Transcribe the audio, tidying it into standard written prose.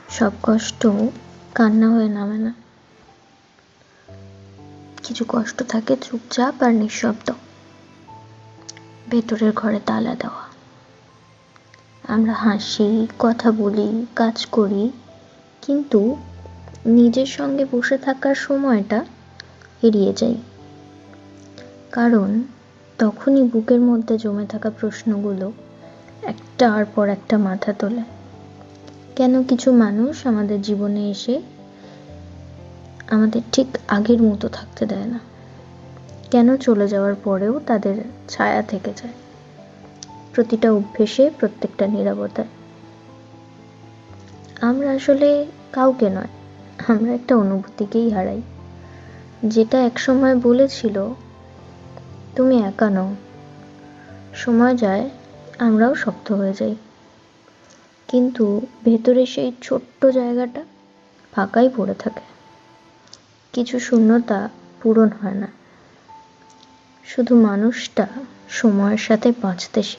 সব কষ্ট কান্না হয়ে নামে না। কিছু কষ্ট থাকে চুপচাপ আর নিঃশব্দ, ভেতরের ঘরে তালা দেওয়া। আমরা হাসি, কথা বলি, কাজ করি, কিন্তু নিজের সঙ্গে বসে থাকার সময়টা এড়িয়ে যাই। কারণ তখনই বুকের মধ্যে জমে থাকা প্রশ্নগুলো একটার পর একটা মাথা তোলে। কেন কিছু মানুষ আমাদের জীবনে এসে আমাদের ঠিক আগের মতো থাকতে দেয় না? কেন চলে যাওয়ার পরেও তাদের ছায়া থেকে যায় প্রতিটা অভ্যেসে, প্রত্যেকটা নীরবতায়? আমরা আসলে কাউকে নয়, আমরা একটা অনুভূতিকেই হারাই, যেটা একসময় বলেছিল তুমি একা নও। সময় যায়, আমরাও শক্ত হয়ে যাই, কিন্তু ভেতরে সেই ছোট্ট জায়গাটা ফাঁকাই পড়ে থাকে। কিছু শূন্যতা পূরণ হয় না, শুধু মানুষটা সময়ের সাথে বাঁচতে